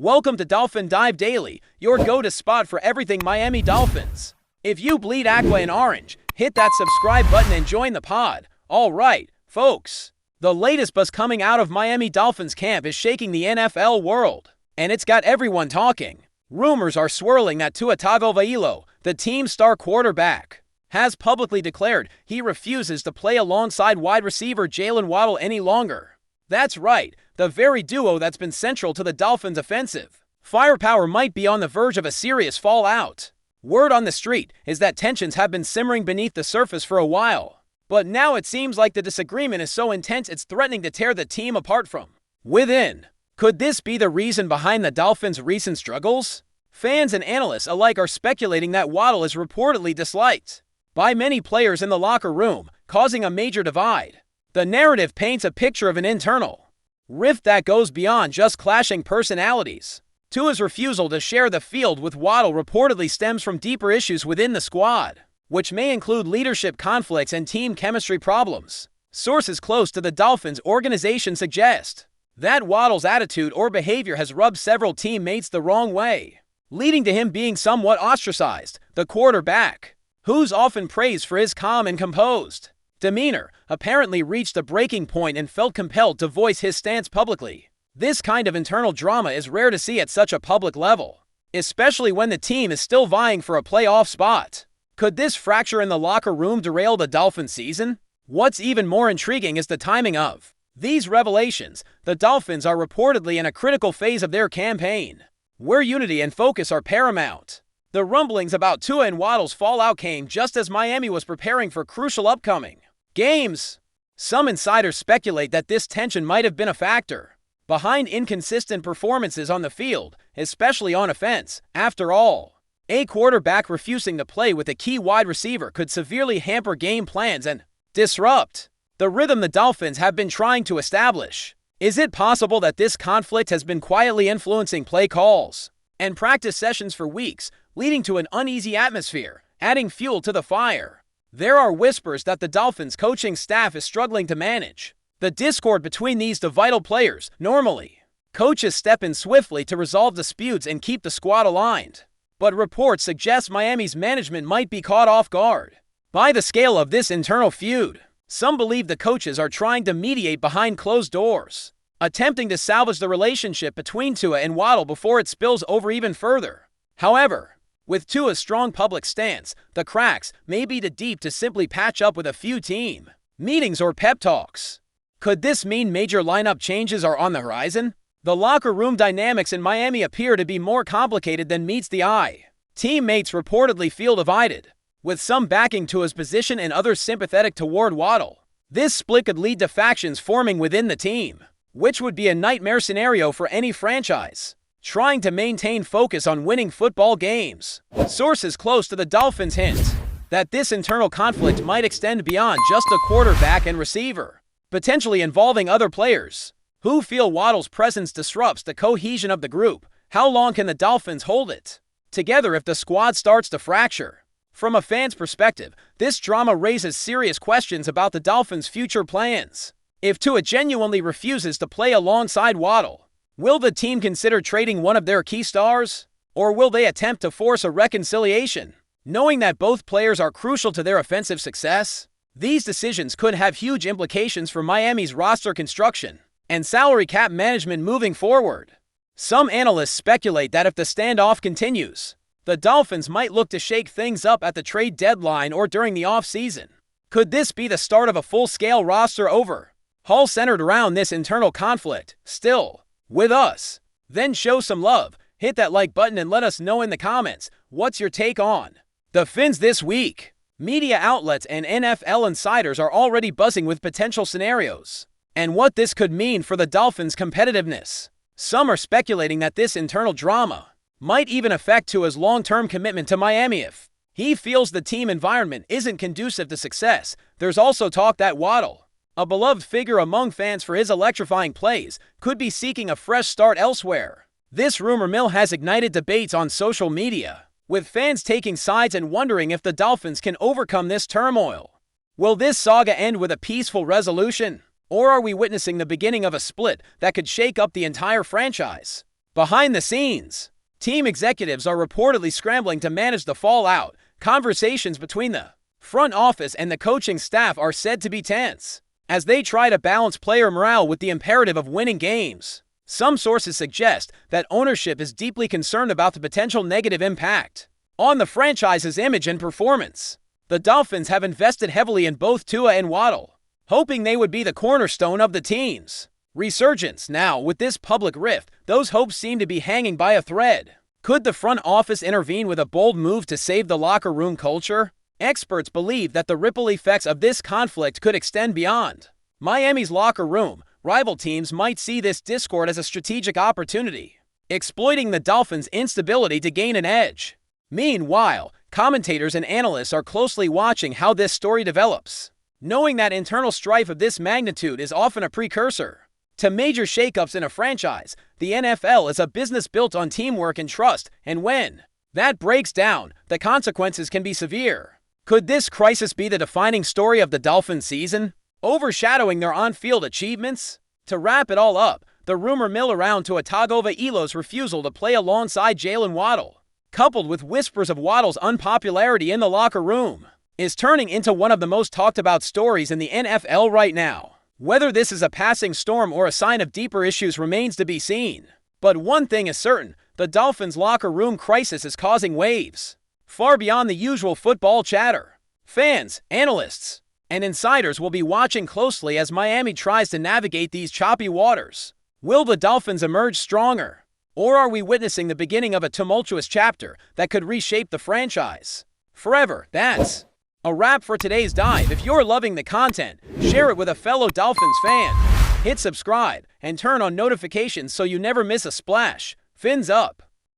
Welcome to Dolphin Dive Daily, your go-to spot for everything Miami Dolphins. If you bleed aqua and orange, hit that subscribe button and join the pod. All right, folks. The latest buzz coming out of Miami Dolphins camp is shaking the NFL world, and it's got everyone talking. Rumors are swirling that TUA TAGOVAILOA, the team's star quarterback, has publicly declared he refuses to play alongside wide receiver JAYLEN WADDLE any longer. That's right, the very duo that's been central to the Dolphins' offensive firepower might be on the verge of a serious fallout. Word on the street is that tensions have been simmering beneath the surface for a while, but now it seems like the disagreement is so intense it's threatening to tear the team apart from within. Could this be the reason behind the Dolphins' recent struggles? Fans and analysts alike are speculating that Waddle is reportedly disliked by many players in the locker room, causing a major divide. The narrative paints a picture of an internal rift that goes beyond just clashing personalities. Tua's refusal to share the field with Waddle reportedly stems from deeper issues within the squad, which may include leadership conflicts and team chemistry problems. Sources close to the Dolphins organization suggest that Waddle's attitude or behavior has rubbed several teammates the wrong way, leading to him being somewhat ostracized. The quarterback, who's often praised for his calm and composed demeanor, apparently reached a breaking point and felt compelled to voice his stance publicly. This kind of internal drama is rare to see at such a public level, especially when the team is still vying for a playoff spot. Could this fracture in the locker room derail the Dolphins' season? What's even more intriguing is the timing of these revelations. The Dolphins are reportedly in a critical phase of their campaign, where unity and focus are paramount. The rumblings about Tua and Waddle's fallout came just as Miami was preparing for crucial upcoming games. Some insiders speculate that this tension might have been a factor behind inconsistent performances on the field, especially on offense. After all, a quarterback refusing to play with a key wide receiver could severely hamper game plans and disrupt the rhythm the Dolphins have been trying to establish. Is it possible that this conflict has been quietly influencing play calls and practice sessions for weeks, leading to an uneasy atmosphere, adding fuel to the fire? There are whispers that the Dolphins' coaching staff is struggling to manage the discord between these two vital players. Normally, coaches step in swiftly to resolve disputes and keep the squad aligned, but reports suggest Miami's management might be caught off guard by the scale of this internal feud. Some believe the coaches are trying to mediate behind closed doors, attempting to salvage the relationship between Tua and Waddle before it spills over even further. However, with Tua's strong public stance, the cracks may be too deep to simply patch up with a few team meetings or pep talks. Could this mean major lineup changes are on the horizon? The locker room dynamics in Miami appear to be more complicated than meets the eye. Teammates reportedly feel divided, with some backing Tua's position and others sympathetic toward Waddle. This split could lead to factions forming within the team, which would be a nightmare scenario for any franchise trying to maintain focus on winning football games. Sources close to the Dolphins hint that this internal conflict might extend beyond just the quarterback and receiver, potentially involving other players who feel Waddle's presence disrupts the cohesion of the group. How long can the Dolphins hold it together if the squad starts to fracture? From a fan's perspective, this drama raises serious questions about the Dolphins' future plans. If Tua genuinely refuses to play alongside Waddle, will the team consider trading one of their key stars? Or will they attempt to force a reconciliation, knowing that both players are crucial to their offensive success? These decisions could have huge implications for Miami's roster construction and salary cap management moving forward. Some analysts speculate that if the standoff continues, the Dolphins might look to shake things up at the trade deadline or during the offseason. Could this be the start of a full-scale roster overhaul centered around this internal conflict? Still with us, then show some love, hit that like button and let us know in the comments what's your take on the Fins this week. Media outlets and NFL insiders are already buzzing with potential scenarios and what this could mean for the Dolphins' competitiveness. Some are speculating that this internal drama might even affect Tua's long-term commitment to Miami if he feels the team environment isn't conducive to success. There's also talk that Waddle, a beloved figure among fans for his electrifying plays, could be seeking a fresh start elsewhere. This rumor mill has ignited debates on social media, with fans taking sides and wondering if the Dolphins can overcome this turmoil. Will this saga end with a peaceful resolution, or are we witnessing the beginning of a split that could shake up the entire franchise? Behind the scenes, team executives are reportedly scrambling to manage the fallout. Conversations between the front office and the coaching staff are said to be tense, as they try to balance player morale with the imperative of winning games. Some sources suggest that ownership is deeply concerned about the potential negative impact on the franchise's image and performance. The Dolphins have invested heavily in both TUA and WADDLE, hoping they would be the cornerstone of the team's resurgence. Now, with this public rift, those hopes seem to be hanging by a thread. Could the front office intervene with a bold move to save the locker room culture? Experts believe that the ripple effects of this conflict could extend beyond Miami's locker room. Rival teams might see this discord as a strategic opportunity, exploiting the Dolphins' instability to gain an edge. Meanwhile, commentators and analysts are closely watching how this story develops, knowing that internal strife of this magnitude is often a precursor to major shakeups in a franchise. The NFL is a business built on teamwork and trust, and when that breaks down, the consequences can be severe. Could this crisis be the defining story of the Dolphins season, overshadowing their on-field achievements? To wrap it all up, the rumor mill around TUA TAGOVAILOA's refusal to play alongside Jaylen Waddle, coupled with whispers of Waddle's unpopularity in the locker room, is turning into one of the most talked about stories in the NFL right now. Whether this is a passing storm or a sign of deeper issues remains to be seen. But one thing is certain, the Dolphins' locker room crisis is causing waves far beyond the usual football chatter. Fans, analysts, and insiders will be watching closely as Miami tries to navigate these choppy waters. Will the Dolphins emerge stronger, or are we witnessing the beginning of a tumultuous chapter that could reshape the franchise forever? That's a wrap for today's dive. If you're loving the content, share it with a fellow Dolphins fan. Hit subscribe and turn on notifications so you never miss a splash. Fins up.